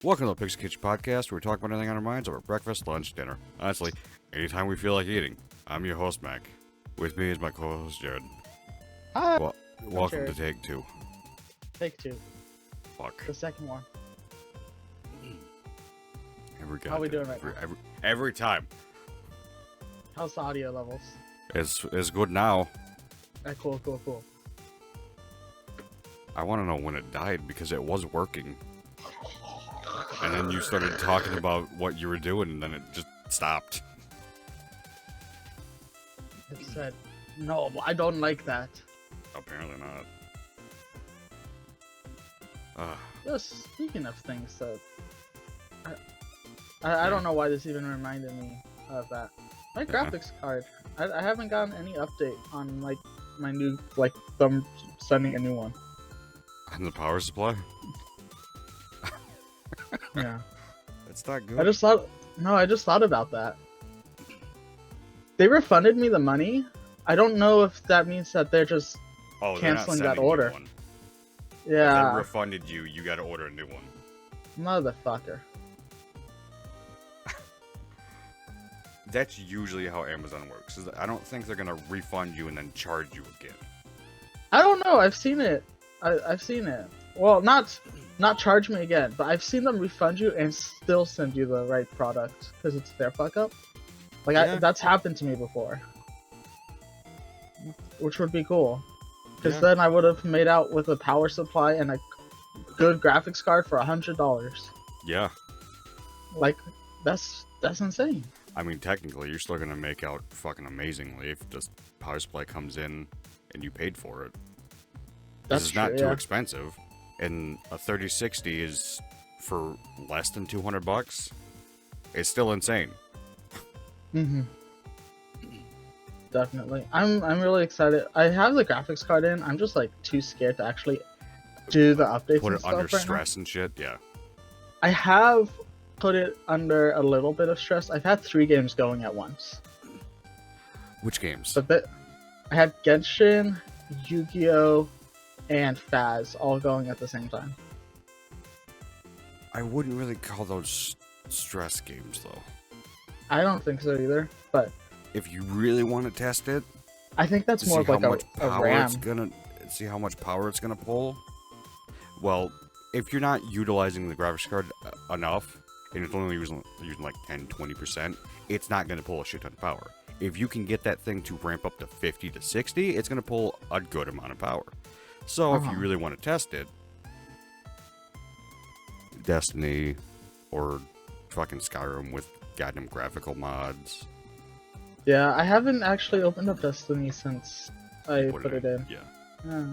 Welcome to the Pixie Kitchen Podcast, where we talk about anything on our minds over breakfast, lunch, dinner. Honestly, anytime we feel like eating. I'm your host, Mack. With me is my co-host, Jared. Hi. Welcome to Jared. Take 2. Take two. Fuck. The second one. How we doing right now? Every time. How's the audio levels? It's good now. Cool. I want to know when it died, because it was working. And then you started talking about what you were doing, and then it just stopped. It said, no, I don't like that. Apparently not. Just speaking of things that... I don't know why this even reminded me of that. My graphics card. I haven't gotten any update on, like, my new, like, them sending a new one. And the power supply? Yeah. That's not good. I just thought about that. They refunded me the money. I don't know if that means that they're just canceling that order. One. Yeah. If they refunded you, you gotta order a new one. Motherfucker. That's usually how Amazon works. I don't think they're gonna refund you and then charge you again. I don't know. I've seen it. I've seen it. Well, not charge me again, but I've seen them refund you and still send you the right product because it's their fuck up. Like Yeah. that's happened to me before, which would be cool. Because Yeah. then I would have made out with a power supply and a good graphics card for $100. Yeah. Like that's insane. I mean, technically, you're still gonna make out fucking amazingly if just power supply comes in and you paid for it. That's This is not true, too yeah. expensive, and a 3060 is for less than $200. It's still insane. Mm-hmm. Definitely. I'm really excited. I have the graphics card in. I'm just like too scared to actually do the updates Put and it stuff under right now. stress and shit. Yeah. I have put it under a little bit of stress. I've had 3 games going at once. Which games? But I had Genshin, Yu-Gi-Oh, and Faz all going at the same time. I wouldn't really call those stress games, though. I don't think so either, but If you really want to test it, I think that's to more see of how like much a power RAM. it's gonna see how much power it's gonna pull. Well, if you're not utilizing the graphics card enough, and it's only using like 10-20%, it's not gonna pull a shit ton of power. If you can get that thing to ramp up to 50 to 60, it's gonna pull a good amount of power. So if you really want to test it, Destiny or fucking Skyrim with goddamn graphical mods. Yeah, I haven't actually opened up Destiny since I put it in. Yeah. Yeah.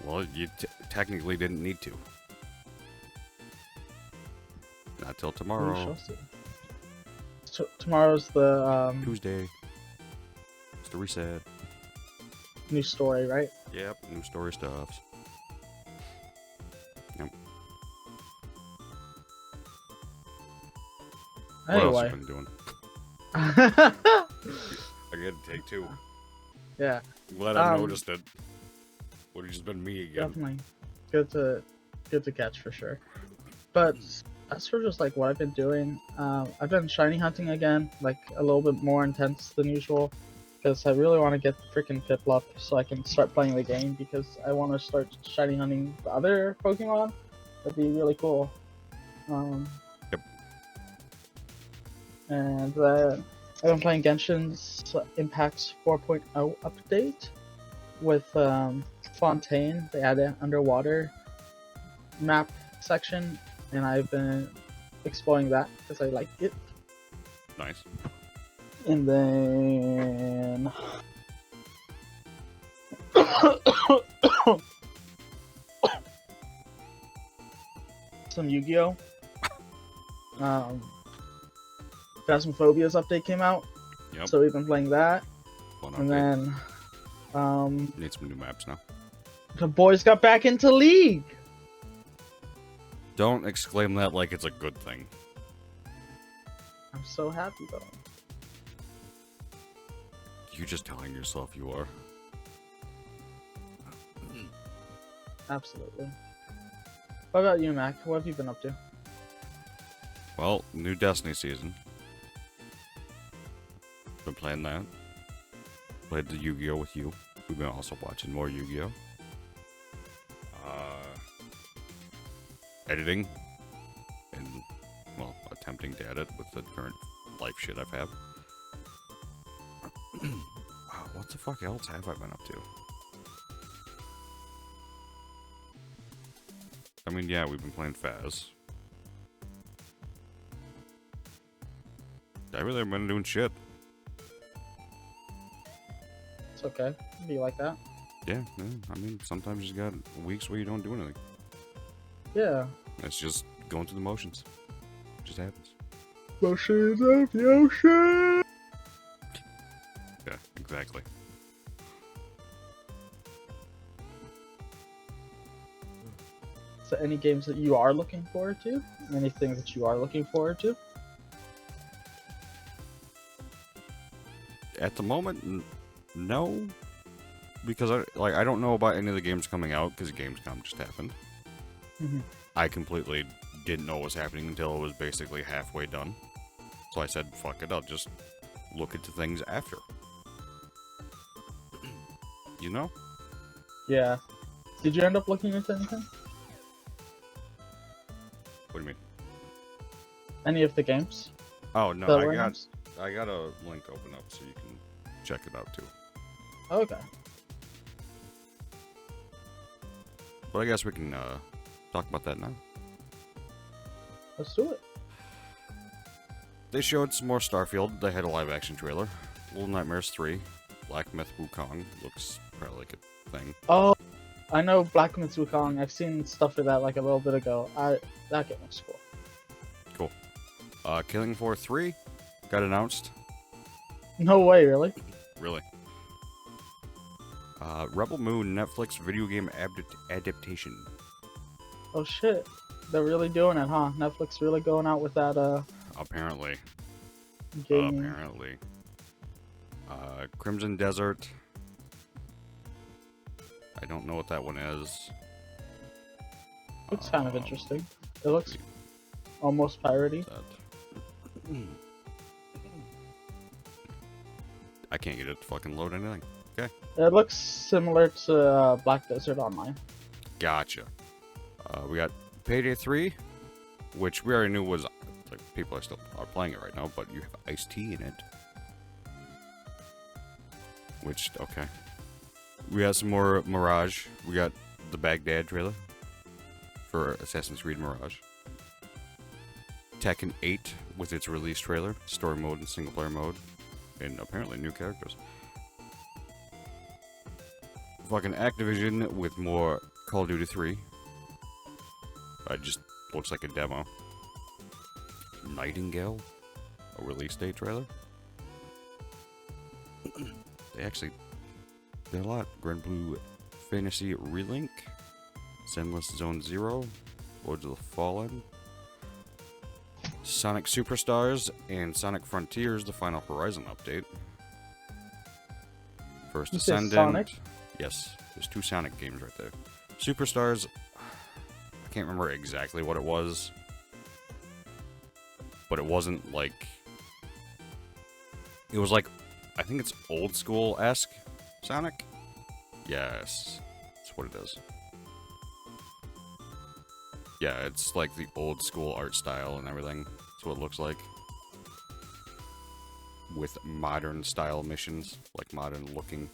Well, you technically didn't need to. Not till We tomorrow. shall see. Tomorrow's the Tuesday. It's the reset. new story, right? Yep, new story stuffs. Yep. What else Anyway. you been doing? I gotta take 2. Yeah, I'm glad I noticed it. Would have just been me again. definitely. Good to catch for sure. But as for just like what I've been doing, I've been shiny hunting again, like a little bit more intense than usual, because I really want to get the freaking Piplup so I can start playing the game, because I want to start shiny hunting the other Pokemon. That'd be really cool. Yep. And I've been playing Genshin's Impact 4.0 update with Fontaine. They added underwater map section, and I've been exploring that because I like it. Nice. And then some Yu-Gi-Oh. Phasmophobia's update came out, Yep. so we've been playing that. Fun And update. then Need some new maps now. the boys got back into League. Don't exclaim that like it's a good thing. I'm so happy though. You're just telling yourself you are. Absolutely. What about you, Mac? What have you been up to? Well, new Destiny season. Been playing that. Played the Yu-Gi-Oh with you. We've been also watching more Yu-Gi-Oh. Editing. And, well, attempting to edit with the current life shit I've had. Wow, what the fuck else have I been up to? I mean, yeah, we've been playing Faz. I really haven't been doing shit. It's okay. Be like that. Yeah, I mean, sometimes you got weeks where you don't do anything. Yeah. It's just going through the motions. It just happens. Motions of the ocean. Yeah, exactly. So, any games that you are looking forward to? Anything that you are looking forward to? At the moment, no. Because I don't know about any of the games coming out, because Gamescom just happened. Mm-hmm. I completely didn't know what was happening until it was basically halfway done. So I said, fuck it, I'll just look into things after. You know? Yeah. Did you end up looking into anything? What do you mean? Any of the games? Oh, no, that I were got announced? a link open up so you can check it out too. Okay. But I guess we can talk about that now. Let's do it. They showed some more Starfield. They had a live action trailer. Little Nightmares 3. Black Myth Wukong looks probably like a thing. Oh, I know Black Myth Wukong. I've seen stuff for that like a little bit ago. That game looks cool. Cool. Killing Floor 3 got announced. No way, really? Really. Rebel Moon Netflix video game adaptation. Oh shit. They're really doing it, huh? Netflix really going out with that Apparently. game. Apparently. Crimson Desert. I don't know what that one is. Looks kind of interesting. It looks almost piratey. I can't get it to fucking load anything. Okay. It looks similar to Black Desert Online. Gotcha. We got Payday 3, which we already knew was, like, people are playing it right now, but you have Ice-T in it. Which, okay. We got some more Mirage. We got the Baghdad trailer for Assassin's Creed Mirage. Tekken 8 with its release trailer, story mode and single player mode, and apparently new characters. Fucking Activision with more Call of Duty 3. It just looks like a demo. Nightingale, a release date trailer. They're a lot. Grand Blue Fantasy Relink, Sendless Zone Zero, Lords of the Fallen, Sonic Superstars, and Sonic Frontiers, the Final Horizon update. First You said Ascendant. Sonic? Yes, there's 2 Sonic games right there. Superstars, I can't remember exactly what it was, but it wasn't like... It was like, I think it's old school-esque Sonic? Yes, that's what it is. Yeah, it's like the old school art style and everything. That's what it looks like. With modern style missions, like modern looking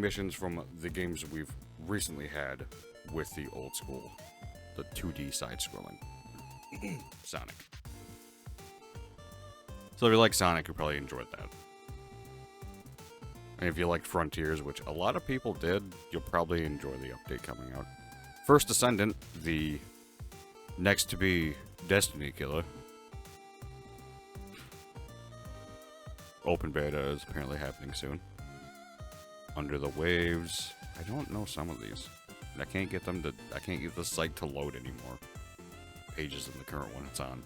missions from the games we've recently had with the old school, the 2D side-scrolling Sonic. So if you like Sonic, you probably enjoyed that. And if you liked Frontiers, which a lot of people did, you'll probably enjoy the update coming out. First Ascendant, the next-to-be Destiny killer. Open beta is apparently happening soon. Under the Waves. I don't know some of these. And I can't get the site to load anymore. Pages in the current one it's on.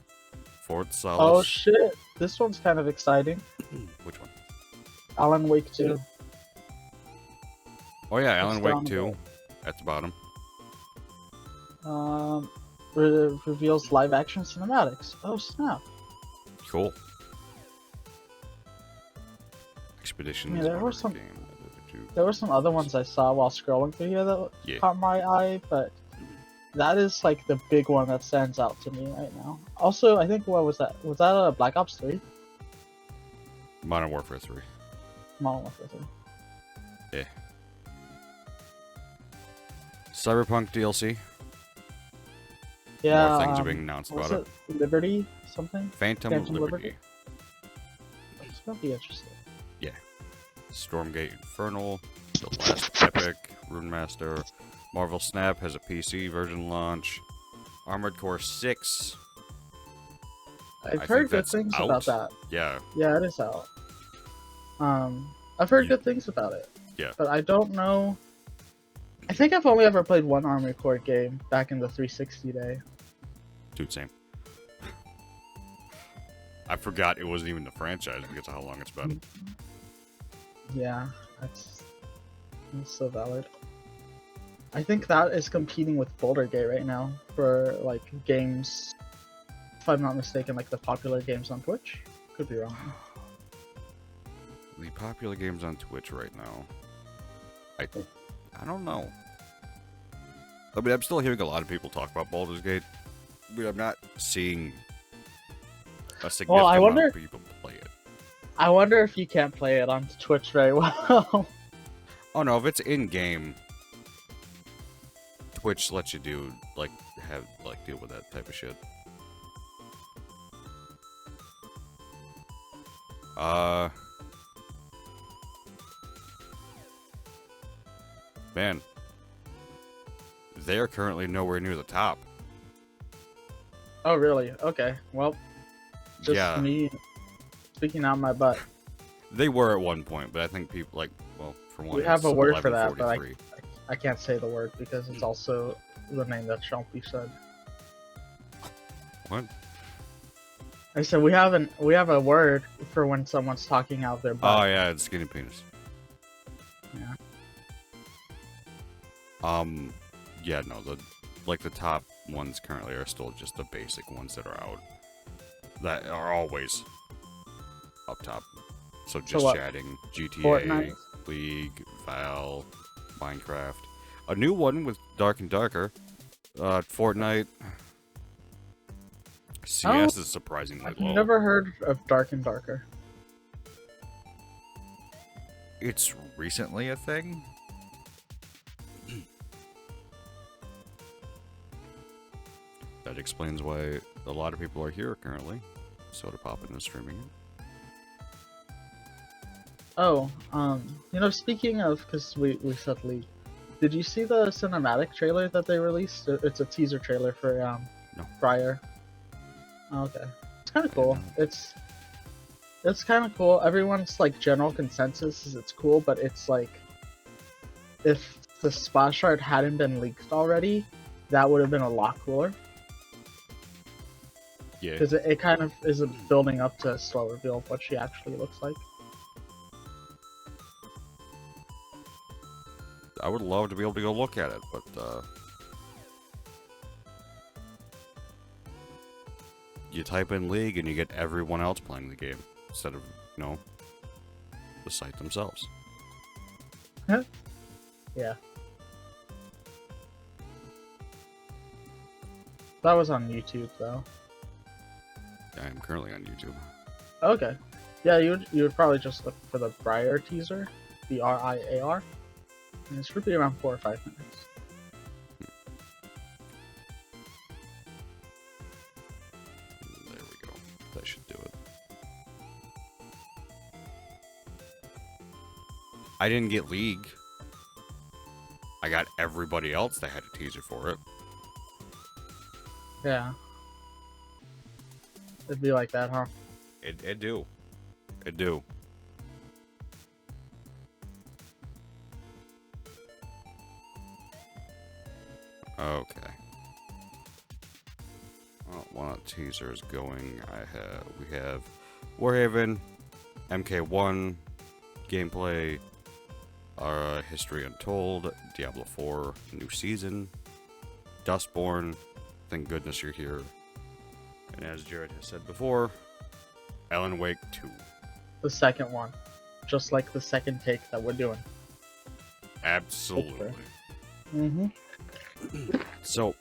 Fort Solace. Oh shit! This one's kind of exciting. Which one? Alan Wake 2. Oh yeah, Alan It's Wake down 2 at the bottom. reveals live action cinematics. Oh snap! Cool. I Expeditions mean, there were horror some game. there were some other ones I saw while scrolling through here that Yeah. caught my eye, but that is like the big one that stands out to me right now. Also, I think what was that? Was that a Black Ops 3? Modern Warfare 3. Modern Warfare 3. Yeah. Cyberpunk DLC. Yeah. More things are being announced what about was it? Liberty something? Phantom Liberty. It's gonna be interesting. Stormgate Infernal. The Last Epic. Runemaster. Marvel Snap has a PC version launch. Armored Core 6. I've I heard think good that's things out. about that. Yeah. Yeah, it is out. I've heard good things about it. Yeah. But I don't know. I think I've only ever played one Armored Core game back in the 360 day. Dude, same. I forgot it wasn't even the franchise because of how long it's been. Yeah, that's so valid. I think that is competing with Boulder Gate right now for like games. If I'm not mistaken, like the popular games on Twitch. Could be wrong. The popular games on Twitch right now. I don't know. I mean, I'm still hearing a lot of people talk about Baldur's Gate, but I'm not seeing a significant amount of people play it. I wonder if you can't play it on Twitch very well. Oh no, if it's in game, Twitch lets you deal with that type of shit. Man, they're currently nowhere near the top. Oh really? Okay. Well, just Yeah. me speaking out my butt. They were at one point, but I think people for one, We have a it's word for that, but 11:43. I can't say the word because it's also the name that shall be said. What? I said we have a word for when someone's talking out their butt. Oh yeah, it's skinny penis. Yeah. Yeah, no, the top ones currently are still just the basic ones that are out. That are always up top. So just what? chatting, GTA, Fortnite? League, Val, Minecraft. A new one with Dark and Darker. Fortnite. CS is surprisingly I've low. never heard of Dark and Darker. It's recently a thing. That explains why a lot of people are here currently. Soda Poppin' is streaming it. Oh, speaking of, because we said League, did you see the cinematic trailer that they released? It's a teaser trailer for No. Briar. Oh, okay, it's kind of cool. It's kind of cool. Everyone's like general consensus is it's cool, but it's like if the splash shard hadn't been leaked already, that would have been a lot cooler. Yeah. Because it kind of is building up to a slow reveal of what she actually looks like. I would love to be able to go look at it, but you type in League and you get everyone else playing the game instead of, the site themselves. Yeah. That was on YouTube though. I am currently on YouTube. Okay. Yeah, you would probably just look for the Briar teaser, BRIAR, and it should be around 4 or 5 minutes. There we go. That should do it. I didn't get League. I got everybody else that had a teaser for it. Yeah. It'd be like that, huh? It do. It do. Okay. Well, one of the teasers going. We have Warhaven, MK1, gameplay, History Untold, Diablo 4, new season, Dustborn, thank goodness you're here. And as Jared has said before, Alan Wake 2. The second one. Just like the second take that we're doing. Absolutely. Mm-hmm. So,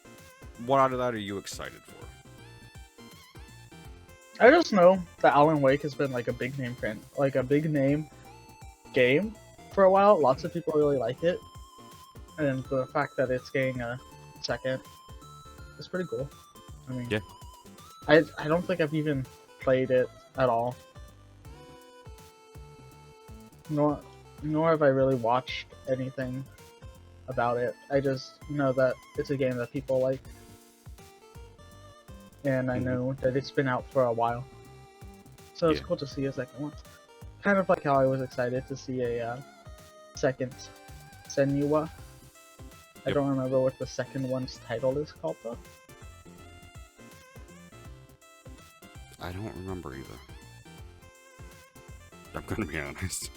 what out of that are you excited for? I just know that Alan Wake has been like a big name game for a while. Lots of people really like it. And the fact that it's getting a second is pretty cool. I mean, yeah. I don't think I've even played it at all. Nor have I really watched anything about it. I just know that it's a game that people like. And I know that it's been out for a while. So it's cool to see a second one. Kind of like how I was excited to see a second Senua. I don't remember what the second one's title is called though. I don't remember either. I'm gonna be honest.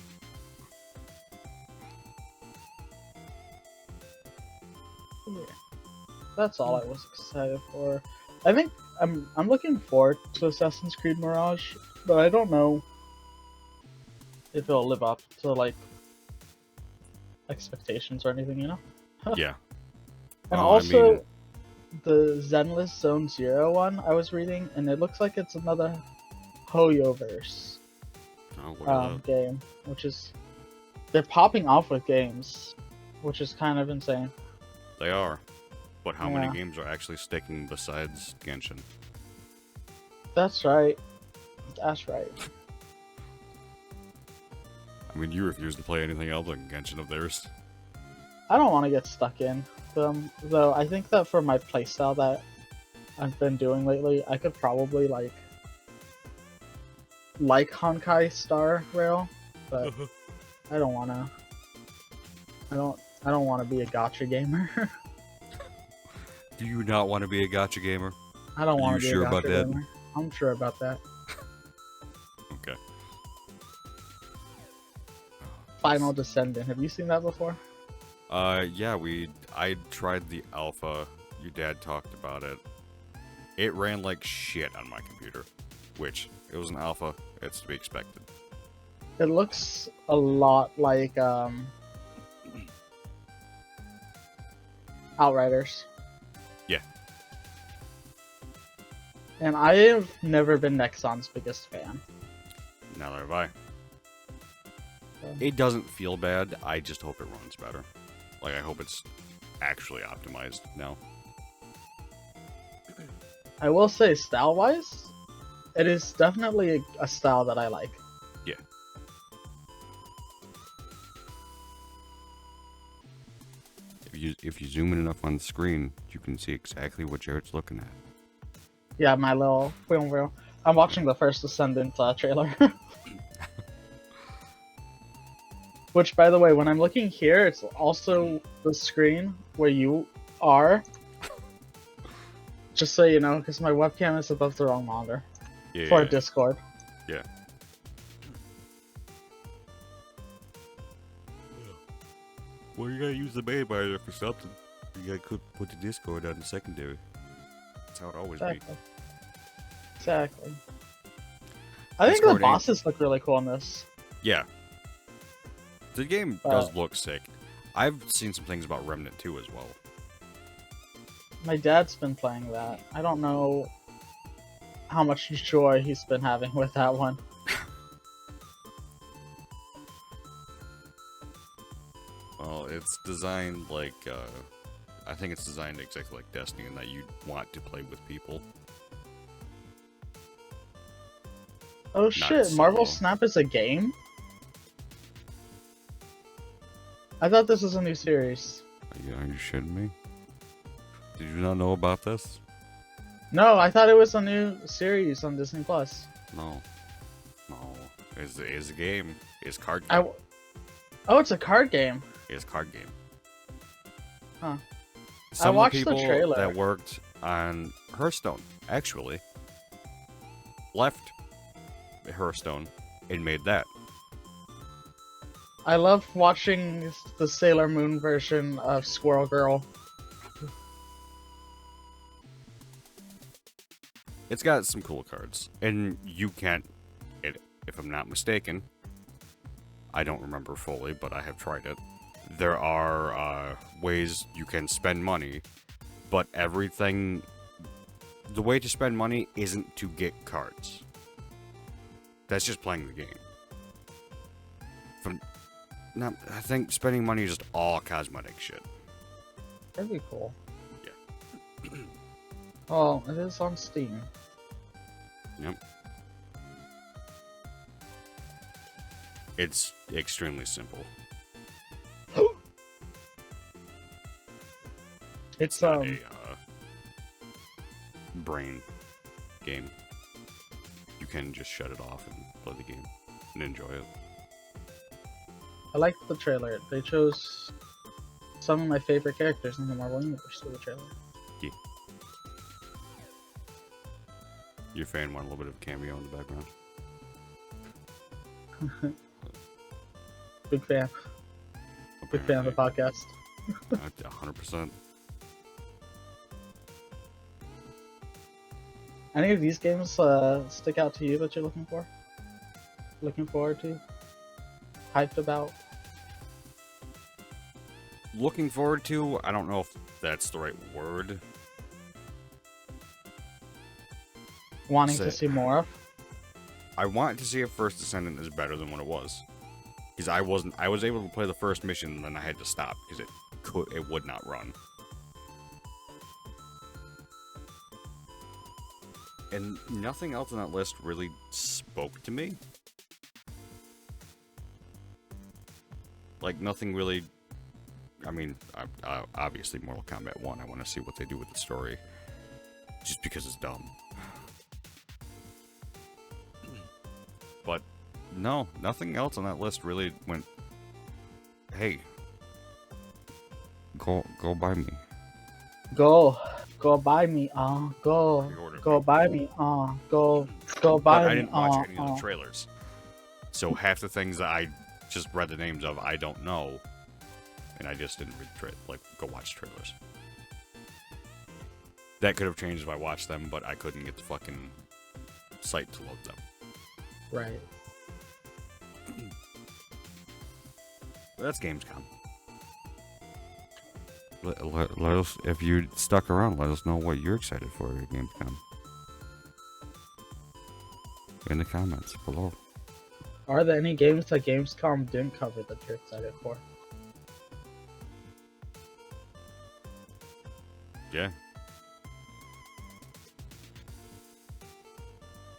Yeah. That's all I was excited for. I think I'm looking forward to Assassin's Creed Mirage, but I don't know if it'll live up to like expectations or anything, you know? Yeah. And also, the Zenless Zone Zero one I was reading, and it looks like it's another Hoyoverse game, which is they're popping off with games, which is kind of insane. They are, but how many games are actually sticking besides Genshin? That's right. That's right. I mean, you refuse to play anything else like Genshin of theirs. I don't want to get stuck in them, though. I think that for my playstyle that I've been doing lately, I could probably like Honkai Star Rail, but I don't wanna. I don't want to be a gacha gamer. Do you not want to be a gacha gamer? I don't want to be sure a gacha about that? gamer. I'm sure about that. Okay. Final Descendant. Have you seen that before? Yeah, I tried the alpha. Your dad talked about it. It ran like shit on my computer, which it was an alpha. It's to be expected. It looks a lot like Outriders. Yeah. And I have never been Nexon's biggest fan. Neither have I. So. It doesn't feel bad. I just hope it runs better. Like, I hope it's actually optimized now. I will say, style-wise, it is definitely a style that I like. Yeah. If you zoom in enough on the screen, you can see exactly what Jared's looking at. Yeah, my little film reel. I'm watching the first Ascendant trailer. Which, by the way, when I'm looking here, it's also the screen where you are. Just so you know, because my webcam is above the wrong monitor. Yeah, for Discord. Yeah. Well, you gotta use the main monitor for something. You gotta put the Discord on the secondary. That's how it always be. Exactly. I think the bosses look really cool in this. Yeah. The game does look sick. I've seen some things about Remnant 2 as well. My dad's been playing that. I don't know how much joy he's been having with that one. Well, it's designed like, I think it's designed exactly like Destiny in that you want to play with people. Oh shit, Marvel Snap is a game? I thought this was a new series. Are you shitting me? Did you not know about this? No, I thought it was a new series on Disney Plus. No. It's a game. It's a card game. Oh, it's a card game. It's a card game. Huh. Some I watched of the people trailer. that worked on Hearthstone actually left Hearthstone and made that. I love watching the Sailor Moon version of Squirrel Girl. It's got some cool cards, and you can't. If I'm not mistaken, I don't remember fully, but I have tried it. There are ways you can spend money, but everything. The way to spend money isn't to get cards. That's just playing the game. I think spending money is just all cosmetic shit. That'd be cool. Yeah. Well, it is on Steam. Yep. It's extremely simple. It's not a brain game. You can just shut it off and play the game and enjoy it. I liked the trailer. They chose some of my favorite characters in the Marvel Universe for the trailer. Yeah. Your fan want a little bit of cameo in the background? Big fan. Big fan of the podcast. 100%. Any of these games stick out to you that you're looking for? Looking forward to? Hyped about? Looking forward to, I don't know if that's the right word. Wanting to see more of? I want to see if First Descendant is better than what it was. Because I was able to play the first mission and then I had to stop because it would not run. And nothing else on that list really spoke to me. Like, nothing really... I mean, obviously Mortal Kombat 1, I want to see what they do with the story. Just because it's dumb. But, no, nothing else on that list really went... Hey. Go buy me. Go buy me, go buy me, go buy me, I didn't watch any of the trailers. So half the things that I just read the names of, I don't know. And I just didn't read go watch trailers. That could have changed if I watched them, but I couldn't get the fucking site to load them. Right. But that's Gamescom. Let us, if you stuck around, let us know what you're excited for at Gamescom. In the comments below. Are there any games that Gamescom didn't cover that you're excited for? Yeah.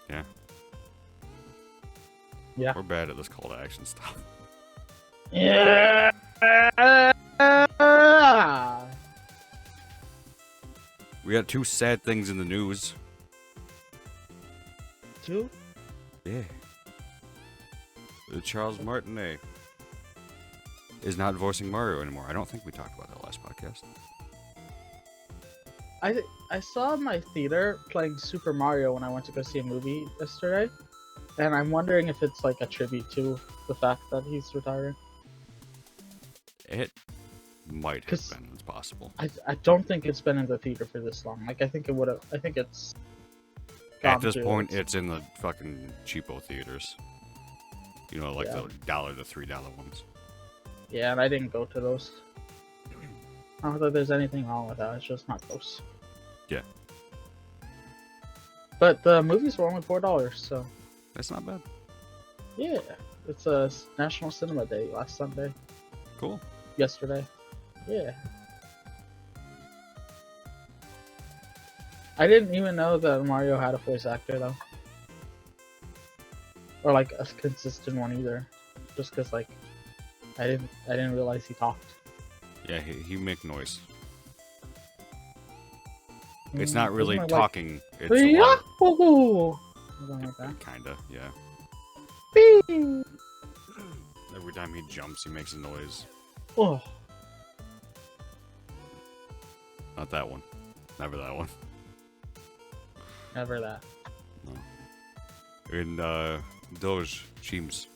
Yeah. Yeah. We're bad at this call to action stuff. Yeah. We got two sad things in the news. Two? Yeah. Charles Martinet is not voicing Mario anymore. I don't think we talked about that last podcast. I saw my theater playing Super Mario when I went to go see a movie yesterday, and I'm wondering if it's like a tribute to the fact that he's retiring. It might have been. It's possible. I don't think it's been in the theater for this long. Like, I think it would have. I think it's. At this point, it's in the fucking cheapo theaters. You know, like the $1 to $3 ones. Yeah, and I didn't go to those. I don't think there's anything wrong with that. It's just not close. Yeah. But the movies were only $4, so. That's not bad. Yeah, it's a National Cinema Day last Sunday. Cool. Yesterday. Yeah. I didn't even know that Mario had a voice actor though. Or like a consistent one either. Just because like I didn't realize he talked. Yeah, he make noise. It's not really talking. Like, it's Yahoo! Something like that. Kinda, yeah. Bing! Every time he jumps, he makes a noise. Oh. Not that one. Never that one. Never that. No. In Doge Cheems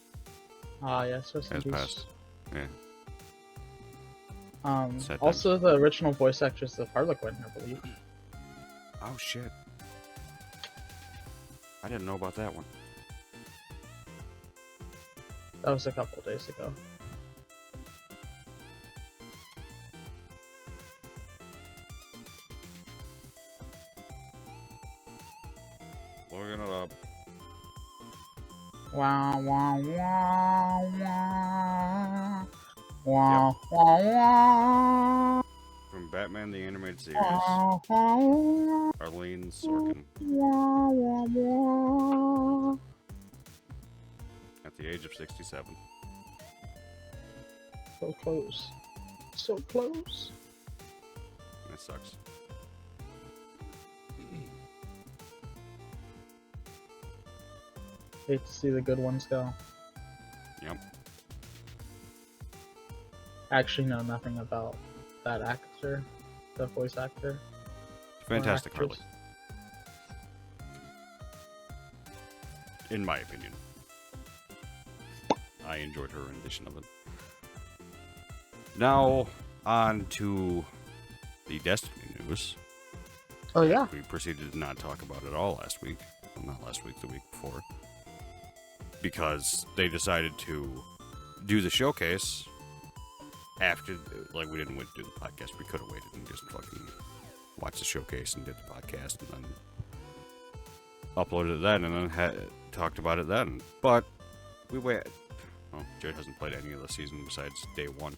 Ah, yes, rest in has peace. passed. Yeah. Also the original voice actress of Harlequin, I believe. Oh shit. I didn't know about that one. That was a couple days ago. Looking it up. Wow, wow, wow, wow. Wow, wow, wow. From Batman the Animated Series, Wow, wow, Arlene Sorkin, wow, wow, wow. at the age of 67. So close. So close. That sucks. Hate to see the good ones go. Yep. I actually know nothing about that actor, the voice actor. or Fantastic Harley, actress. in my opinion. I enjoyed her rendition of it. Now, on to the Destiny news. Oh yeah. We proceeded to not talk about it all last week. Well, not last week, the week before. Because they decided to do the showcase after, like, we didn't wait to do the podcast. We could have waited and just fucking watched the showcase and did the podcast and then uploaded it then and then talked about it then. But we waited. Oh, Jared hasn't played any of the season besides day one.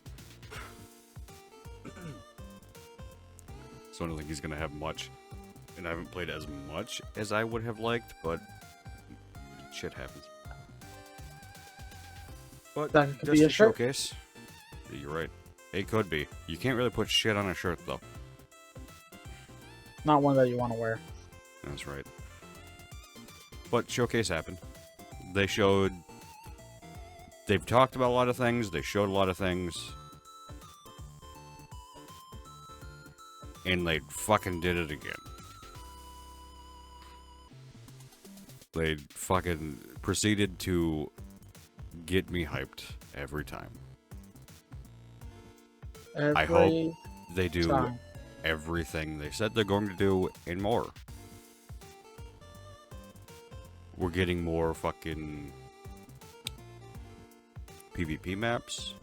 So I don't think he's going to have much. And I haven't played as much as I would have liked, but shit happens. But That could just be a a shirt. showcase. Yeah, you're right. It could be. You can't really put shit on a shirt, though. Not one that you want to wear. That's right. But showcase happened. They showed... They've talked about a lot of things. They showed a lot of things. And they fucking did it again. They fucking proceeded to get me hyped every time. I hope they do time. everything they said they're going to do and more. We're getting more fucking PvP maps.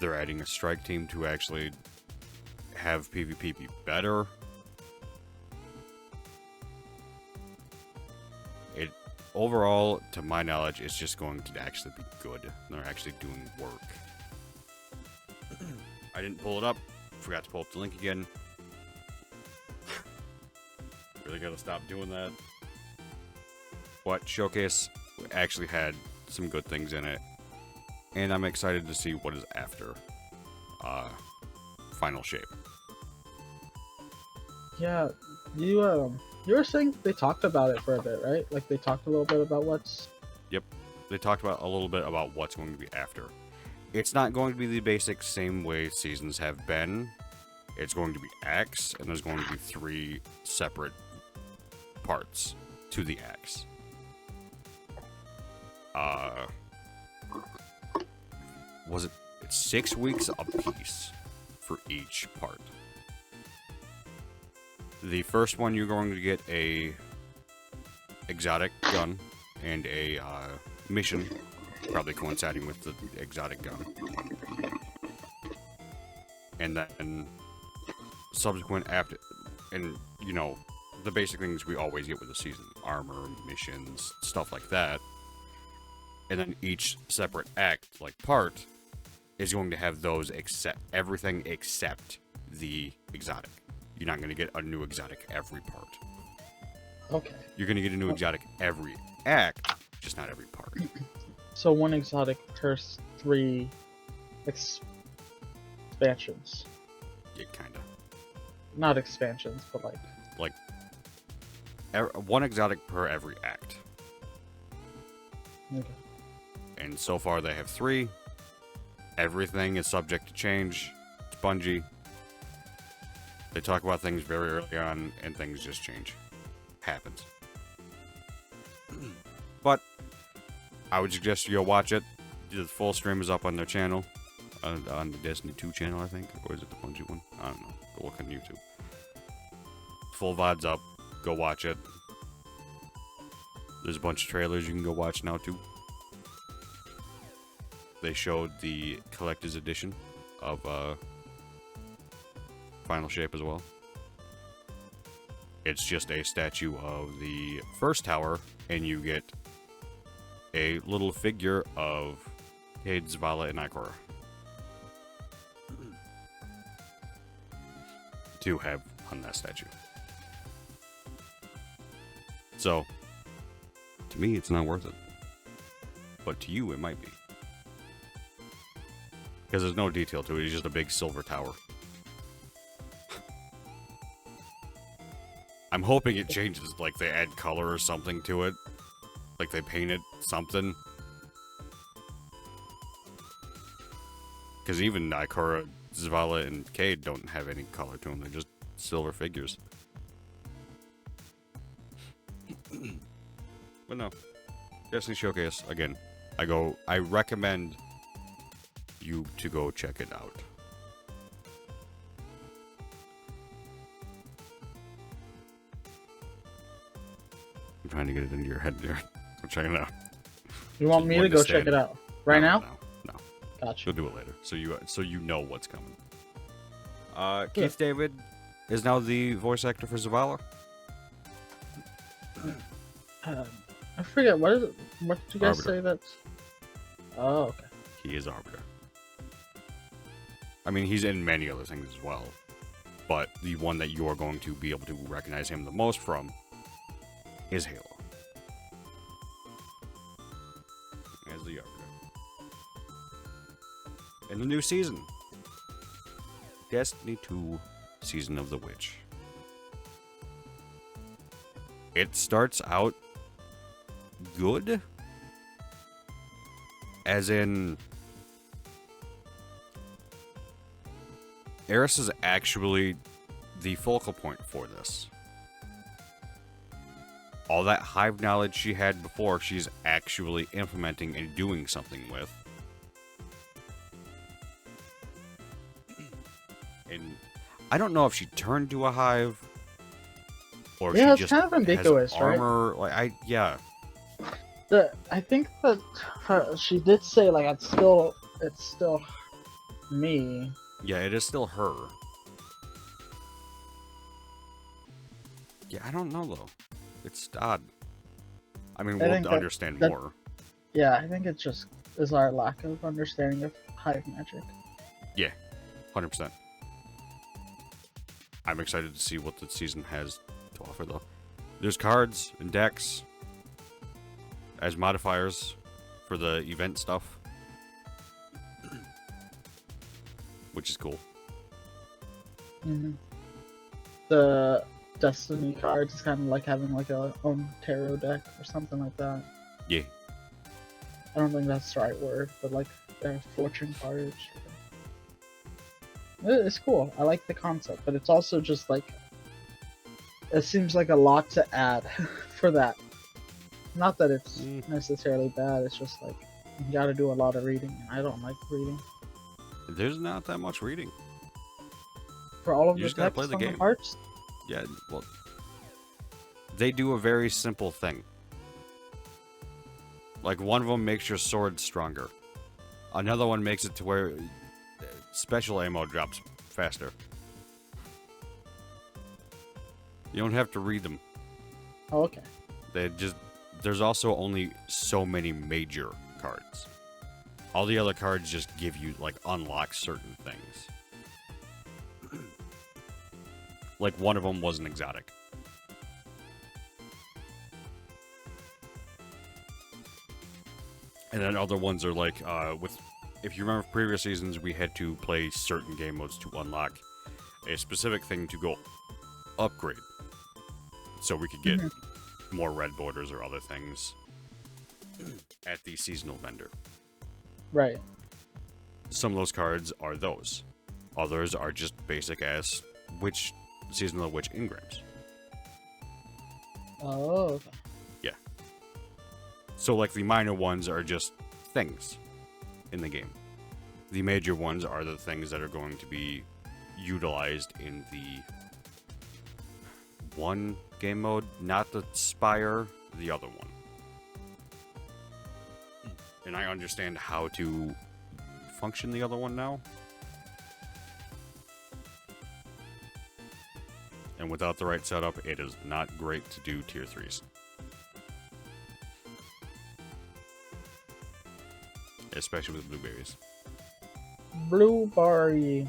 They're adding a strike team to actually have PvP be better. It overall, to my knowledge, it's just going to actually be good. They're actually doing work. I didn't pull it up. Forgot to pull up the link again. Really gotta stop doing that. But Showcase actually had some good things in it. And I'm excited to see what is after Final Shape. Yeah, you were saying they talked about it for a bit, right? Like they talked a little bit about what's. Yep. They talked about a little bit about what's going to be after. It's not going to be the basic same way seasons have been. It's going to be acts, and there's going to be 3 separate parts to the acts. Was it? It's 6 weeks apiece for each part. The first one, you're going to get a exotic gun and a mission, probably coinciding with the exotic gun. And then subsequent after, and you know, the basic things we always get with the season: armor, missions, stuff like that. And then each separate act, like part, is going to have those except everything except the exotic. You're not going to get a new exotic every part. Okay. You're going to get a new exotic every act, just not every part. So one exotic per 3 expansions. Yeah, kind of. Not expansions, but like. One exotic per every act. Okay. And so far they have 3. Everything is subject to change. It's Bungie. They talk about things very early on, and things just change. Happens. But I would suggest you go watch it. The full stream is up on their channel. On the Destiny 2 channel, I think. Or is it the Bungie one? I don't know. Go look on YouTube. Full VOD's up. Go watch it. There's a bunch of trailers you can go watch now too. They showed the collector's edition of Final Shape as well. It's just a statue of the first tower, and you get a little figure of Cade, Zavala, and Ikora to have on that statue. So, to me, it's not worth it. But to you, it might be. Because there's no detail to it, it's just a big silver tower. I'm hoping it changes, like they add color or something to it. Like they paint it something. Because even Ikora, Zavala, and Cade don't have any color to them, they're just silver figures. But no. Destiny Showcase, again, I recommend you to go check it out. I'm trying to get it into your head there. I'm checking it out. You want me to go check it out right now? No. Gotcha. We'll do it later. So you know what's coming. Keith David is now the voice actor for Zavala. I forget what is it? What did you guys Arbiter. say that's? Oh, okay. He is Arbiter. I mean, he's in many other things as well, but the one that you are going to be able to recognize him the most from is Halo. As the Arbiter. In the new season, Destiny 2 Season of the Witch. It starts out good, as in Eris is actually the focal point for this. All that hive knowledge she had before, she's actually implementing and doing something with. And I don't know if she turned to a hive or Yeah, she it's just kind of ambiguous, has armor. Like I think that she did say like it's still me. Yeah, it is still her. Yeah, I don't know though. It's odd. I mean, I we'll think understand that- more. Yeah, I think it just is our lack of understanding of hive magic. Yeah, 100%. I'm excited to see what the season has to offer though. There's cards and decks as modifiers for the event stuff, which is cool. Mm-hmm. The Destiny cards is kind of like having like a own tarot deck or something like that. Yeah. I don't think that's the right word, but like they're fortune cards. It's cool. I like the concept, but it's also just like it seems like a lot to add for that. Not that it's necessarily bad. It's just like you got to do a lot of reading, and I don't like reading. There's not that much reading. For all of You the just gotta text play the on the game. parts, Yeah, well, they do a very simple thing. Like, one of them makes your sword stronger. Another one makes it to where special ammo drops faster. You don't have to read them. oh, okay. There's also only so many major cards. All the other cards just give you, like, unlock certain things. Like, one of them was an exotic. And then other ones are like, if you remember previous seasons, we had to play certain game modes to unlock a specific thing to go upgrade. So we could get more red borders or other things at the seasonal vendor. Right. Some of those cards are those. Others are just basic ass Season of the Witch engrams. Oh, okay. Yeah. So, like, the minor ones are just things in the game. The major ones are the things that are going to be utilized in the one game mode, not the Spire, the other one. And I understand how to function the other one now. And without the right setup, it is not great to do tier 3s. Especially with blueberries. Blueberry.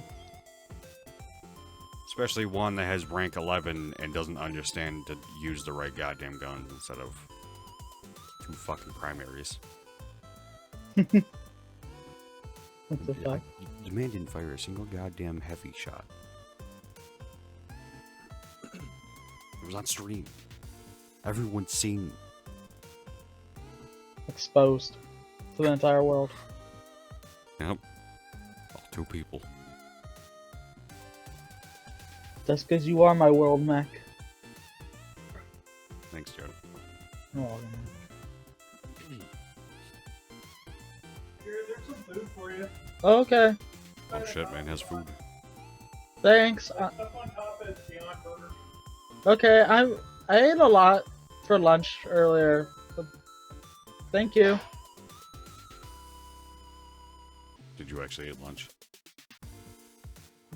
Especially one that has rank 11 and doesn't understand to use the right goddamn guns instead of 2 fucking primaries. What the fuck? The man didn't fire a single goddamn heavy shot. It was on stream. Everyone's seen. Exposed to the entire world. Yep. All 2 people. That's because you are my world, Mac. Thanks, Jared. Oh, Here, there's some food for you. okay. Oh shit, man has food. Thanks. Stuff on top is Beyond Burger. Okay, I ate a lot for lunch earlier. But thank you. Did you actually eat lunch?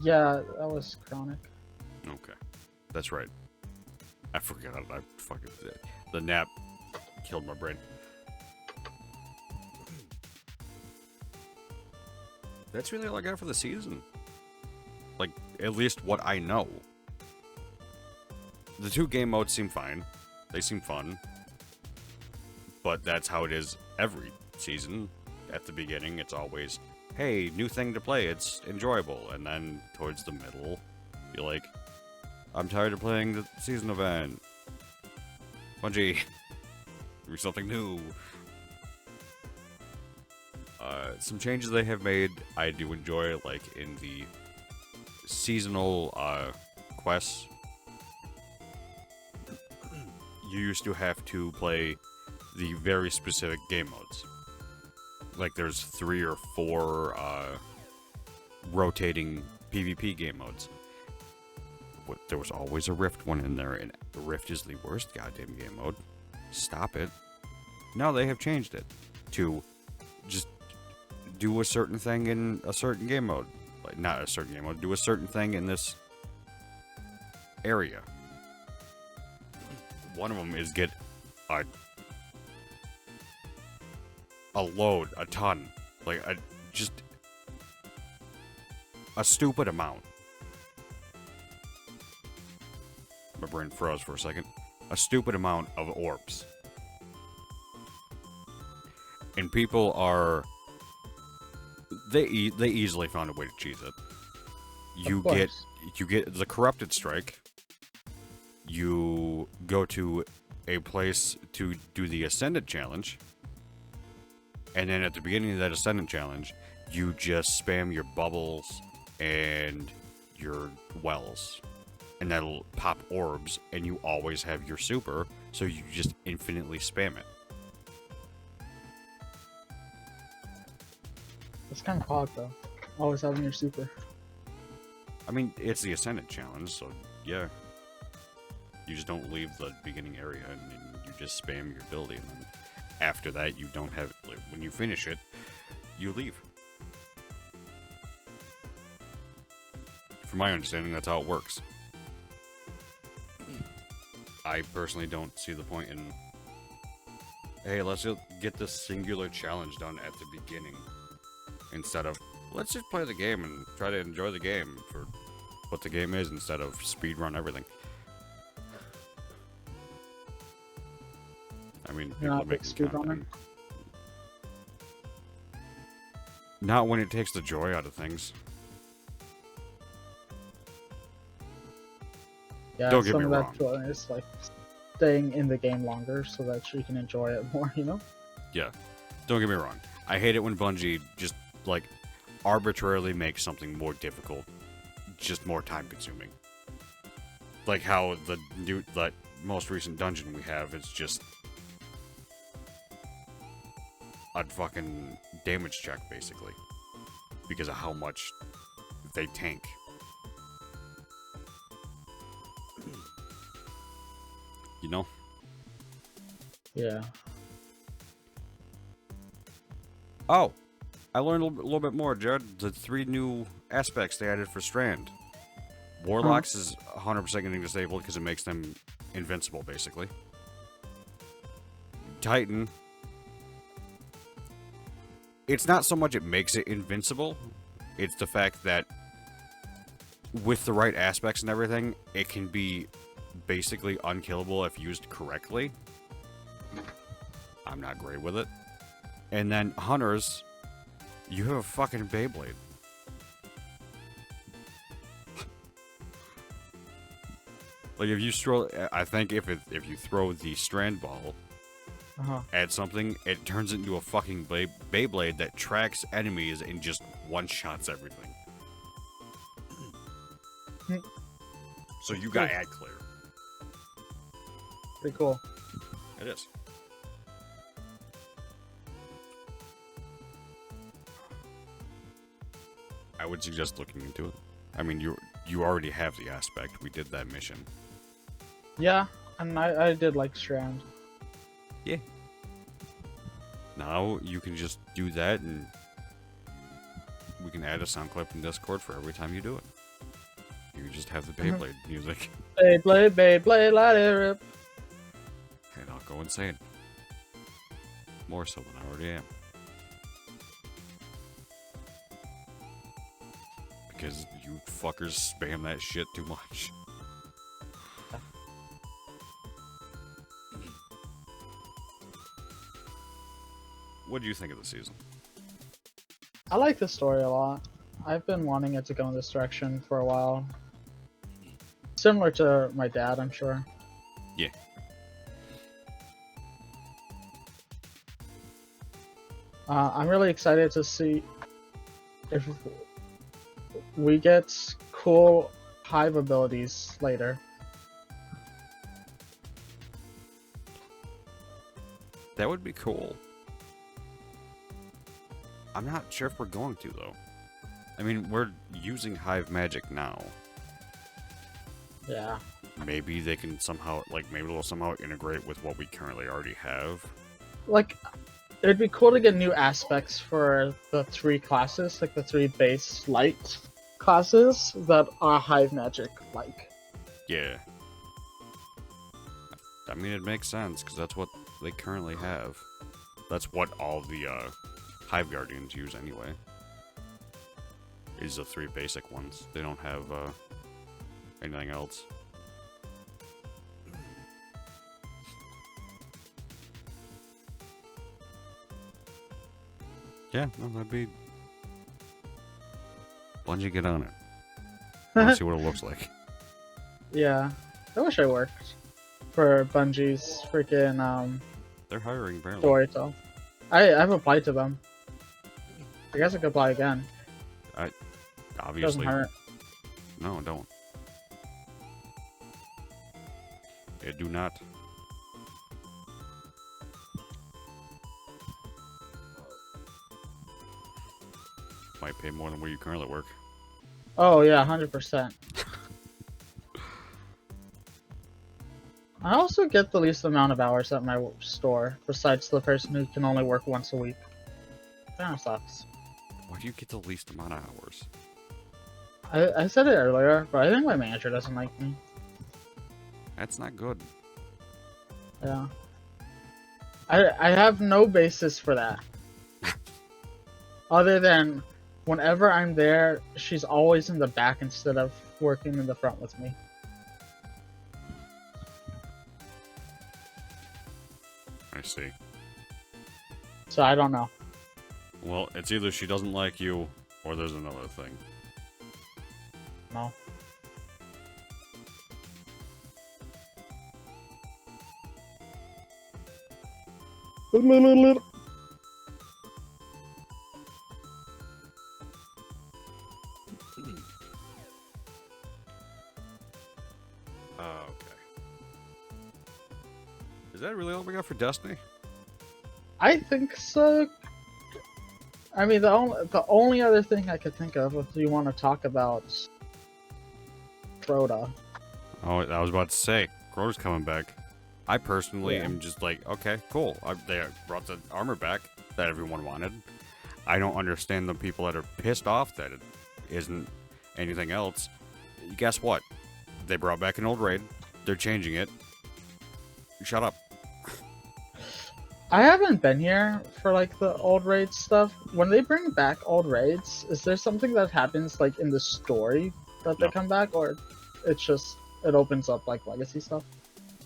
Yeah, that was chronic. Okay. That's right. I forgot. I fucking... The nap killed my brain. That's really all I got for the season. Like, at least what I know. The 2 game modes seem fine. They seem fun. But that's how it is every season. At the beginning, it's always, hey, new thing to play, it's enjoyable. And then towards the middle, you're like, I'm tired of playing the season event. Bungie, do something new. Some changes they have made, I do enjoy, like in the seasonal quests. You used to have to play the very specific game modes. Like there's 3 or 4 rotating PvP game modes. There was always a Rift one in there, and the Rift is the worst goddamn game mode. Stop it. Now they have changed it to just do a certain thing in a certain game mode. Like, not a certain game mode, do a certain thing in this area. One of them is get a load, a ton. Like, just a stupid amount. My brain froze for a second. A stupid amount of orbs. And people are... They easily found a way to cheese it. You get the Corrupted Strike. You go to a place to do the Ascendant Challenge. And then at the beginning of that Ascendant Challenge, you just spam your bubbles and your wells. And that'll pop orbs, and you always have your super, so you just infinitely spam it. It's kind of hard though. Always having your super. I mean, it's the Ascendant Challenge, so yeah. You just don't leave the beginning area, and you just spam your ability, and then after that, you don't have... Like, when you finish it, you leave. From my understanding, that's how it works. I personally don't see the point in... Hey, let's just get this singular challenge done at the beginning. Instead of, let's just play the game and try to enjoy the game for what the game is instead of speedrun everything. I mean, You're not people a big making speedrunner? content. Not when it takes the joy out of things. Yeah, Don't get some me of wrong. that joy is like staying in the game longer so that you can enjoy it more, you know? Yeah. Don't get me wrong. I hate it when Bungie just, like, arbitrarily makes something more difficult, just more time consuming. Like how the most recent dungeon we have is just a fucking damage check, basically. Because of how much they tank. You know? Yeah. Oh, I learned a little bit more, Jared. The 3 new aspects they added for Strand. Warlocks is 100% getting disabled because it makes them invincible, basically. Titan. It's not so much it makes it invincible, it's the fact that with the right aspects and everything, it can be basically unkillable if used correctly. I'm not great with it. And then Hunters, you have a fucking Beyblade. Like if you throw, I think if you throw the Strand Ball at something, it turns into a fucking Beyblade that tracks enemies and just one-shots everything. So you got ad clear. Pretty cool. It is. I would suggest looking into it. I mean, you already have the aspect. We did that mission. Yeah, and I did like Strand. Yeah. Now you can just do that, and we can add a sound clip in Discord for every time you do it. You can just have the Beyblade music. Beyblade, Beyblade, let it rip. And I'll go insane. More so than I already am. Because you fuckers spam that shit too much. What do you think of the season? I like the story a lot. I've been wanting it to go in this direction for a while. Similar to my dad, I'm sure. Yeah. I'm really excited to see if we get cool hive abilities later. That would be cool. I'm not sure if we're going to, though. I mean, we're using hive magic now. Yeah. Maybe they can somehow, like, maybe they'll somehow integrate with what we currently already have. Like, it'd be cool to get new aspects for the 3 classes, like the 3 base light classes that are hive magic like. Yeah. I mean, it makes sense, because that's what they currently have. That's what all the, Hive Guardians use anyway. Is the 3 basic ones. They don't have anything else. Yeah, no, that'd be... Bungie, get on it. Let's see what it looks like. Yeah. I wish I worked for Bungie's freaking They're hiring, apparently. Storytell. I've applied to them. I guess I could apply again. Obviously. Doesn't hurt. No, don't. It do not. Might pay more than where you currently work. Oh yeah, 100%. I also get the least amount of hours at my store, besides the person who can only work once a week. Kinda sucks. Why do you get the least amount of hours? I said it earlier, but I think my manager doesn't like me. That's not good. Yeah. I have no basis for that. Other than whenever I'm there, she's always in the back instead of working in the front with me. I see. So I don't know. Well, it's either she doesn't like you, or there's another thing. No. Okay. Is that really all we got for Destiny? I think so. I mean, the only other thing I could think of, if you want to talk about Crota. Oh, I was about to say, Crota's coming back. I personally Yeah. am just like, okay, cool. They brought the armor back that everyone wanted. I don't understand the people that are pissed off that it isn't anything else. Guess what? They brought back an old raid. They're changing it. Shut up. I haven't been here for like the old raid stuff. When they bring back old raids, is there something that happens like in the story that they No. come back, or it's just it opens up like legacy stuff?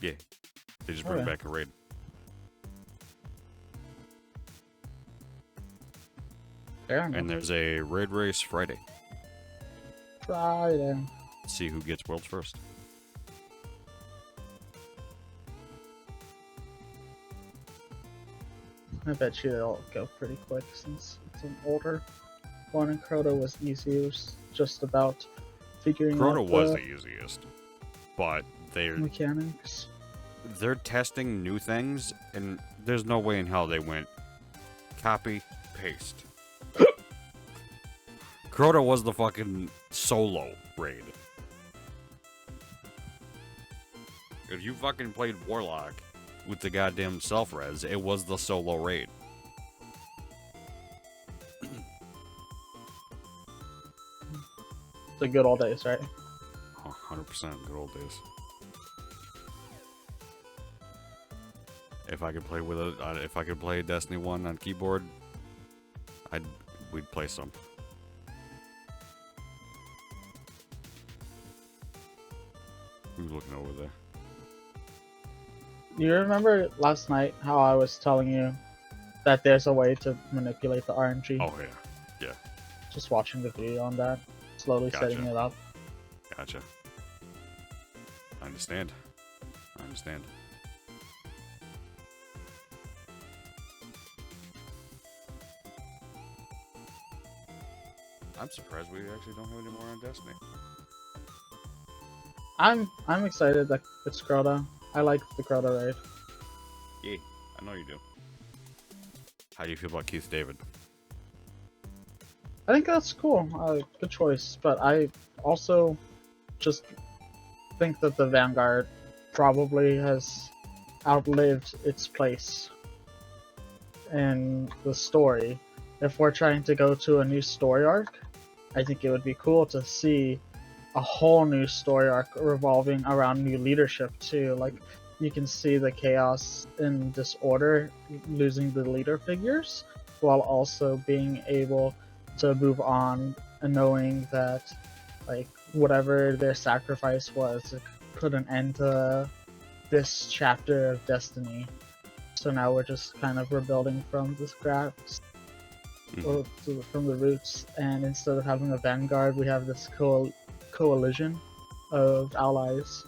Yeah. They just bring Okay. back a raid. Fair enough. And there's a raid race Friday. Friday. See who gets worlds first. I bet you it'll go pretty quick since it's an older one, and Crota was easy. It was just about figuring Crota out was the the easiest. But mechanics. they're testing new things, and there's no way in hell they went copy, paste. Crota was the fucking solo raid. If you fucking played Warlock with the goddamn self-res, it was the solo raid. The good old days, right? 100% good old days. If I could play with it, if I could play Destiny 1 on keyboard, we'd play some. Who's looking over there? You remember last night how I was telling you that there's a way to manipulate the RNG? Oh yeah, Just watching the video on that, slowly setting Gotcha. it up. gotcha. I understand. I understand. I'm surprised we actually don't have any more on Destiny. I'm excited that it's Crota. I like the Crota raid. Yeah, I know you do. How do you feel about Keith David? I think that's cool. Good choice. But I also just think that the Vanguard probably has outlived its place in the story. If we're trying to go to a new story arc, I think it would be cool to see a whole new story arc revolving around new leadership too. Like, you can see the chaos and disorder losing the leader figures, while also being able to move on and knowing that, like, whatever their sacrifice was, it put an end to this chapter of Destiny. So now we're just kind of rebuilding from the scraps, or from the roots, and instead of having a vanguard, we have this coalition of allies.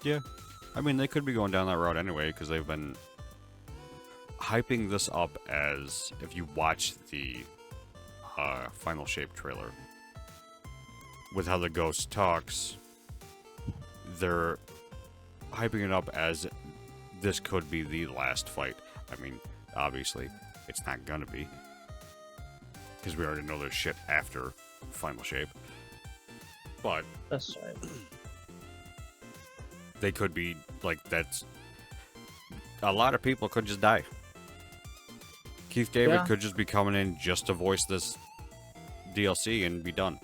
Yeah, I mean, they could be going down that route anyway, because they've been hyping this up as, if you watch the Final Shape trailer, with how the ghost talks, they're hyping it up as this could be the last fight. I mean, obviously, it's not gonna be, because we already know there's shit after Final Shape, but That's right. they could be, like, that's... A lot of people could just die. Keith David Yeah. could just be coming in just to voice this DLC and be done.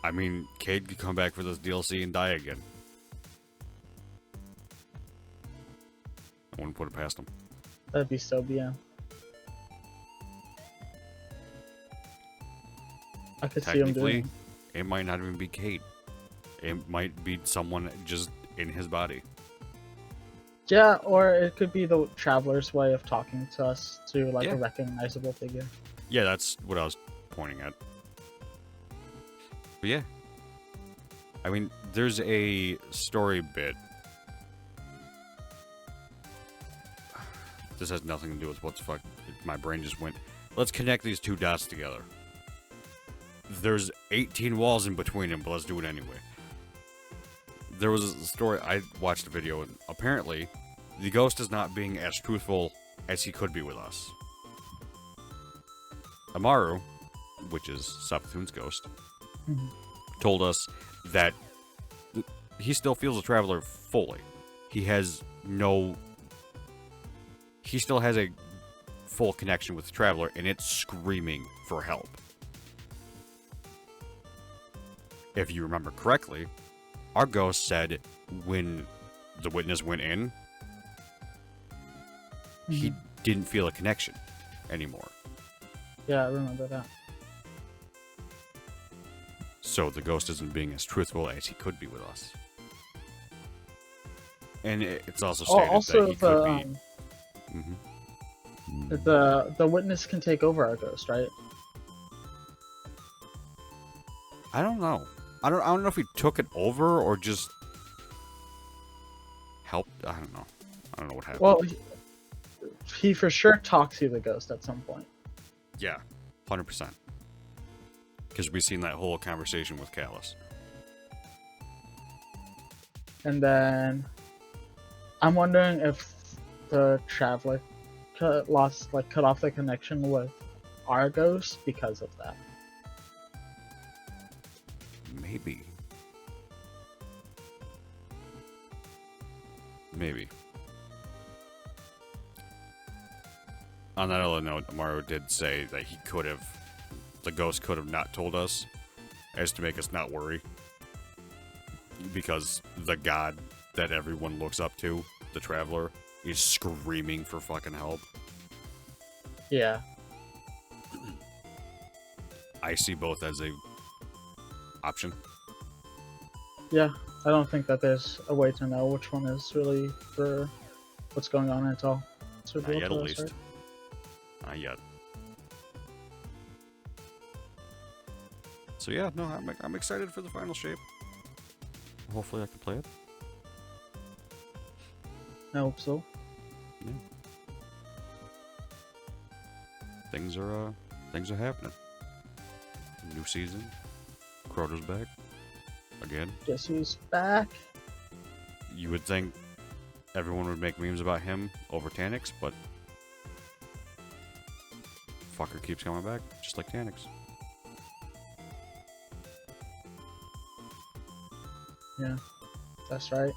I mean, Cade could come back for this DLC and die again. I wouldn't put it past him. That'd be so BM. I could see him Technically, doing. it might not even be Cade. It might be someone just in his body. Yeah, or it could be the Traveler's way of talking to us to like Yeah. a recognizable figure. Yeah, that's what I was pointing at. But yeah. I mean, there's a story bit. This has nothing to do with what the fuck. My brain just went, let's connect these two dots together. There's 18 walls in between them, but let's do it anyway. There was a story, I watched a video, and apparently, the ghost is not being as truthful as he could be with us. Amaru, which is Savathun's ghost, Mhm. told us that he still feels the Traveler fully. He still has a full connection with the Traveler, and it's screaming for help. If you remember correctly, our ghost said when the witness went in, he didn't feel a connection anymore. Yeah, I remember that. So the ghost isn't being as truthful as he could be with us. And it's also stated Also, that he could be... the witness can take over our ghost, right? I don't know. I don't know if he took it over or just helped. I don't know. I don't know what happened. Well, he for sure talks to the ghost at some point. Yeah, 100%. Because we've seen that whole conversation with Callus. And then I'm wondering if the Traveler cut off the connection with our ghost because of that. Maybe. Maybe. On that other note, Mario did say that the ghost could have not told us, as to make us not worry. Because the god that everyone looks up to, the Traveler, is screaming for fucking help. Yeah. I see both as a option. Yeah, I don't think that there's a way to know which one is really for what's going on at all. It's Not revealed yet, to at us, least. right? Not yet. So yeah, no, I'm excited for the final shape. Hopefully I can play it. I hope so. Yeah. Things are happening. New season. Crota's back. Again. Guess who's back? You would think everyone would make memes about him over Tanix, but fucker keeps coming back, just like Tanix. Yeah, that's right.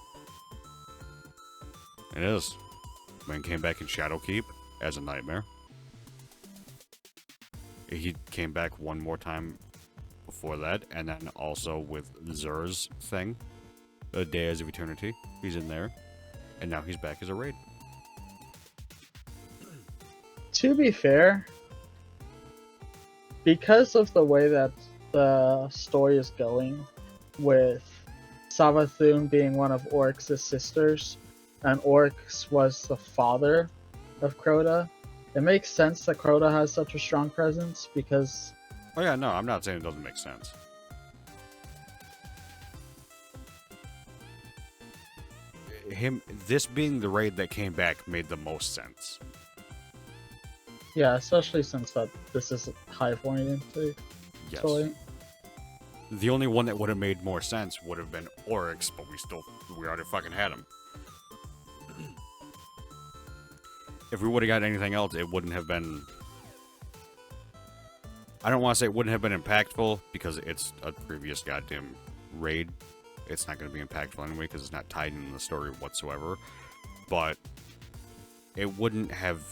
It is. Man came back in Shadowkeep as a nightmare. He came back one more time before that, and then also with Zur's thing, the Days of Eternity. He's in there, and now he's back as a raid. To be fair, because of the way that the story is going, with Savathun being one of Oryx's sisters, and Oryx was the father of Crota, it makes sense that Crota has such a strong presence because... Oh yeah, no, I'm not saying it doesn't make sense. This being the raid that came back made the most sense. Yeah, especially since that this is Hive oriented Yes. story. The only one that would have made more sense would have been Oryx, but we already fucking had him. If we would have got anything else, it wouldn't have been... I don't want to say it wouldn't have been impactful, because it's a previous goddamn raid. It's not going to be impactful anyway, because it's not tied in the story whatsoever. But it wouldn't have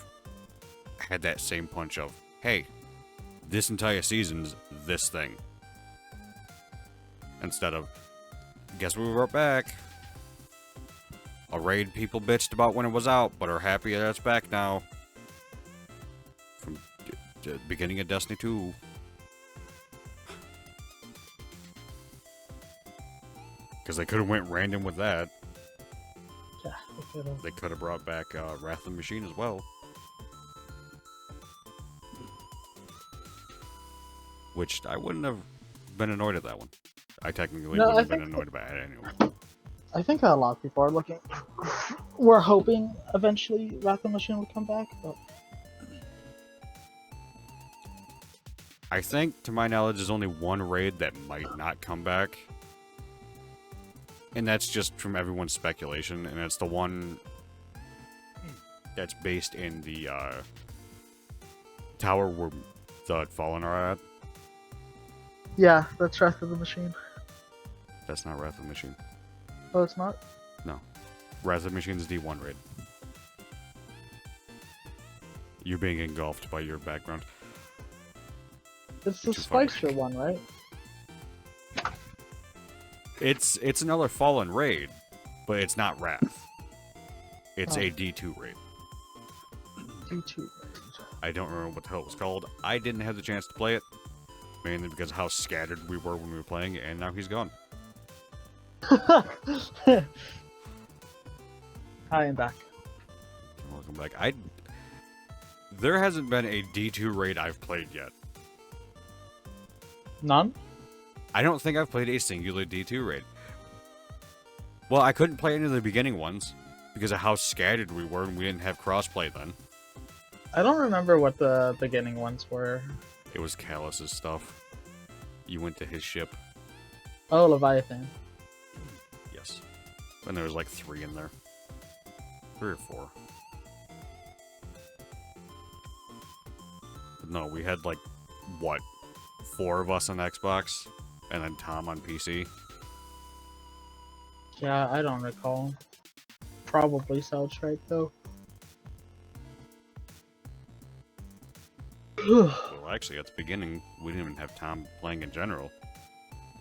had that same punch of, hey, this entire season's this thing. Instead of, guess we were back. A raid people bitched about when it was out, but are happy that it's back now. From the beginning of Destiny 2. Because they could have went random with that. Yeah, they could've. They could have brought back Wrath of the Machine as well. Which I wouldn't have been annoyed at that one. I technically No, wouldn't I have been think- annoyed about it anyway. I think a lot of people are looking. We're hoping eventually Wrath of the Machine will come back, but I think, to my knowledge, there's only one raid that might not come back. And that's just from everyone's speculation, and it's the one that's based in the tower where the Fallen are at. Yeah, that's Wrath of the Machine. That's not Wrath of the Machine. Oh, it's not? No. Wrath of the Machine is D1 raid. You're being engulfed by your background. It's the Too far Spicer back. one, right? It's another Fallen raid, but it's not Wrath. It's Oh. a D2 raid. D2. I don't remember what the hell it was called. I didn't have the chance to play it, mainly because of how scattered we were when we were playing, and now he's gone. Hi, I'm back. Welcome back. There hasn't been a D2 raid I've played yet. None? I don't think I've played a singular D2 raid. Well, I couldn't play any of the beginning ones because of how scattered we were and we didn't have crossplay then. I don't remember what the beginning ones were. It was Callus's stuff. You went to his ship. Oh, Leviathan. Yes. And there was like 3 in there. 3 or 4. But no, we had like, what? 4 of us on Xbox? And then Tom on PC? Yeah, I don't recall. Probably South Strike, though. Well, actually, at the beginning, we didn't even have Tom playing in general.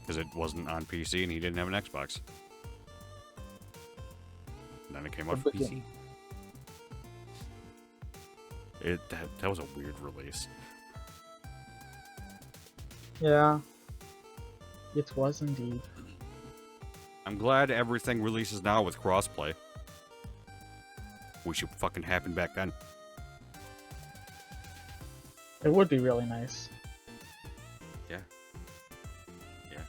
Because it wasn't on PC and he didn't have an Xbox. And then it came out for PC. That was a weird release. Yeah. It was indeed. I'm glad everything releases now with crossplay. Wish it fucking happened back then. It would be really nice. Yeah. Yeah.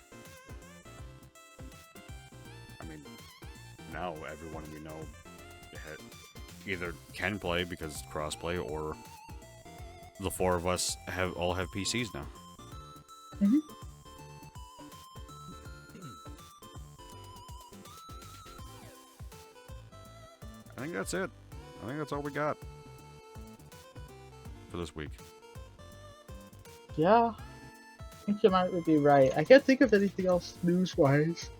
I mean, now everyone we know either can play because crossplay, or the 4 of us all have PCs now. Mhm. I think that's it. I think that's all we got for this week. Yeah. I think you might be right. I can't think of anything else news-wise.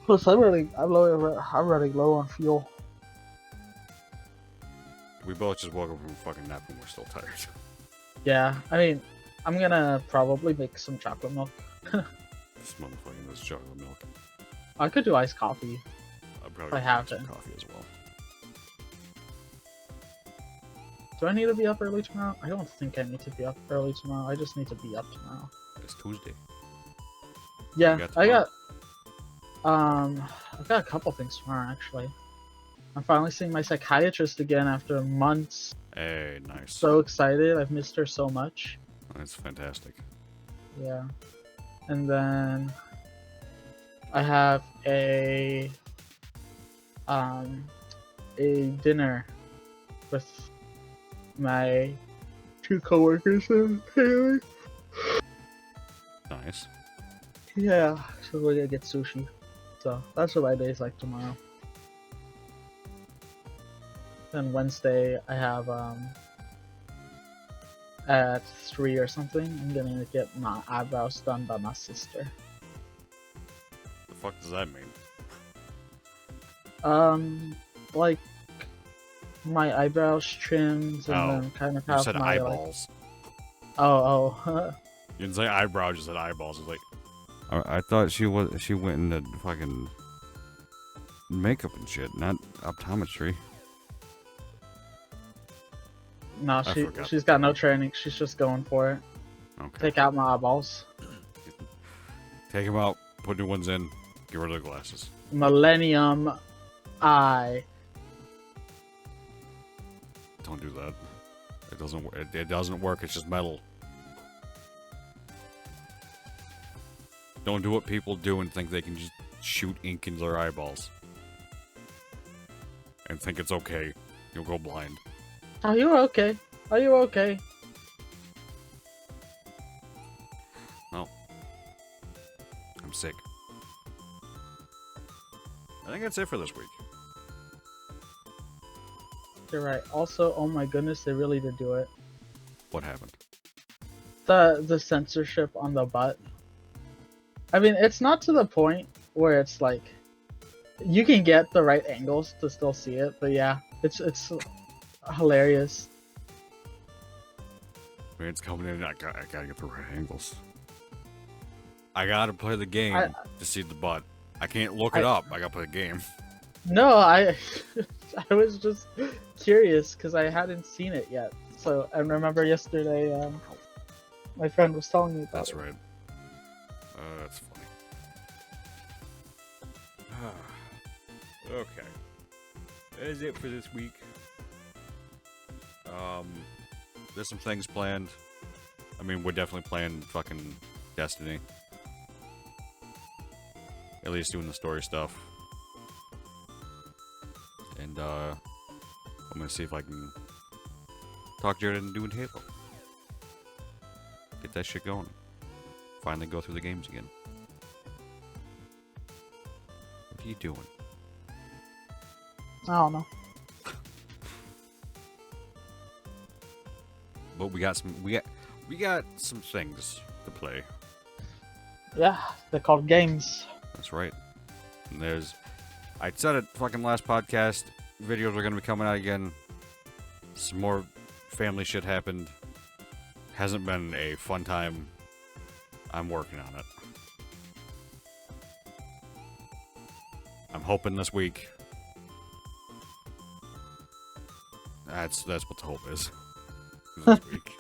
Plus, I'm running low on fuel. We both just woke up from a fucking nap and we're still tired. Yeah, I mean, I'm gonna probably make some chocolate milk. This motherfucking this chocolate milk. I could do iced coffee. I'll probably I have some to. coffee as well. Do I need to be up early tomorrow? I don't think I need to be up early tomorrow. I just need to be up tomorrow. It's Tuesday. Yeah, got I tomorrow? got I've got a couple things tomorrow actually. I'm finally seeing my psychiatrist again after months. Hey, nice. So excited. I've missed her so much. That's fantastic. Yeah. And then I have a dinner with my 2 coworkers and Haley. Nice. Yeah, so we're gonna get sushi. So that's what my day's like tomorrow. Then Wednesday I have at 3 or something, I'm gonna get my eyebrows done by my sister. The fuck does that mean? Like my eyebrows trimmed and Oh, then kind of You have said my eyeballs. like, oh You didn't say eyebrows, you said eyeballs. It's like, I thought she went into fucking makeup and shit, not optometry. no, I forgot. she's got no training. She's just going for it. Okay. Take out my eyeballs. Take them out, put new ones in, get rid of the glasses. Millennium Eye. Don't do that. It doesn't. It doesn't work. It's just metal. Don't do what people do and think they can just shoot ink into their eyeballs and think it's okay. You'll go blind. Are you okay? Are you okay? No. I'm sick. I think that's it for this week. You're right. Also, oh my goodness, they really did do it. What happened? the censorship on the butt. I mean, it's not to the point where it's like you can get the right angles to still see it, but yeah, it's hilarious. Man, it's coming in. I gotta get the right angles. I gotta play the game to see the butt. I can't look it up. I gotta play the game. No, I I was just curious because I hadn't seen it yet. So I remember yesterday, my friend was telling me about That's it. right. That's funny. Okay. That is it for this week. There's some things planned. I mean, we're definitely playing fucking Destiny. At least doing the story stuff. And, I'm gonna see if I can talk Jared into doing Halo. Get that shit going. Finally go through the games again. What are you doing? I don't know. But we got some things to play. Yeah, they're called games. That's right. And I said it fucking last podcast, videos are gonna be coming out again. Some more family shit happened. Hasn't been a fun time. I'm working on it. I'm hoping this week. That's what the hope is. This week.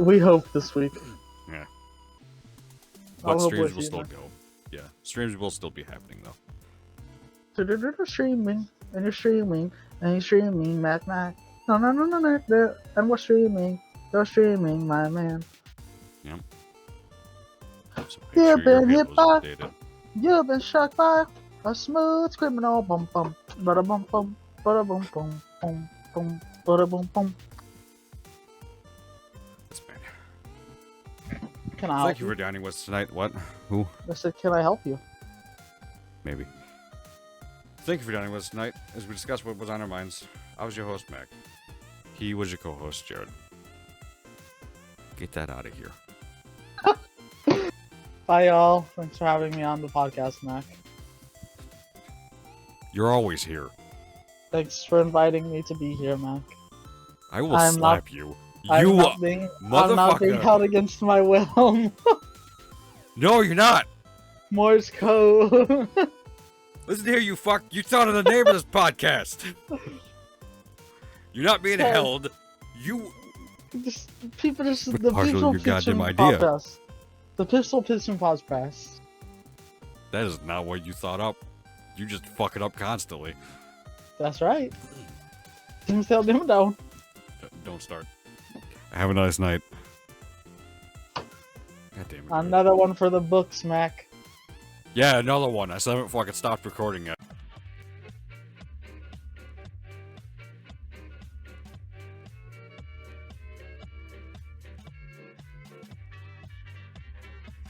We hope this week. Yeah. I'll But hope streams with will you, still man. go. Yeah. Streams will still be happening though. Streaming, and you're streaming, and you're streaming, Mack. No, and we're streaming. You're streaming, my man. Yep. So make You've sure your been hit Halo's by- updated. You've been struck by a smooth criminal. Bum bum, bada bum bum, bada bum bum, bum bum, bada bum bum. That's bad. Can I help Thank you for dining with us tonight. What? Who? I said, can I help you? Maybe. Thank you for dining with us tonight as we discuss what was on our minds. I was your host, Mac. He was your co-host, Jared. Get that out of here. Bye, y'all. Thanks for having me on the podcast, Mac. You're always here. Thanks for inviting me to be here, Mac. I will I'm not- slap you. I'm You not being motherfucker. held against my will. No, you're not. Morse code. Listen here, you fuck. You thought of the name of this podcast. You're not being Okay. held. You. People just Quit the partially Pixel your goddamn Pitching idea. podcast. The Pixel Pitching podcast. That is not what you thought up. You just fuck it up constantly. That's right. Dim down. Don't start. Have a nice night. God damn it. Another one for the books, Mac. Yeah, another one. I still haven't fucking stopped recording yet.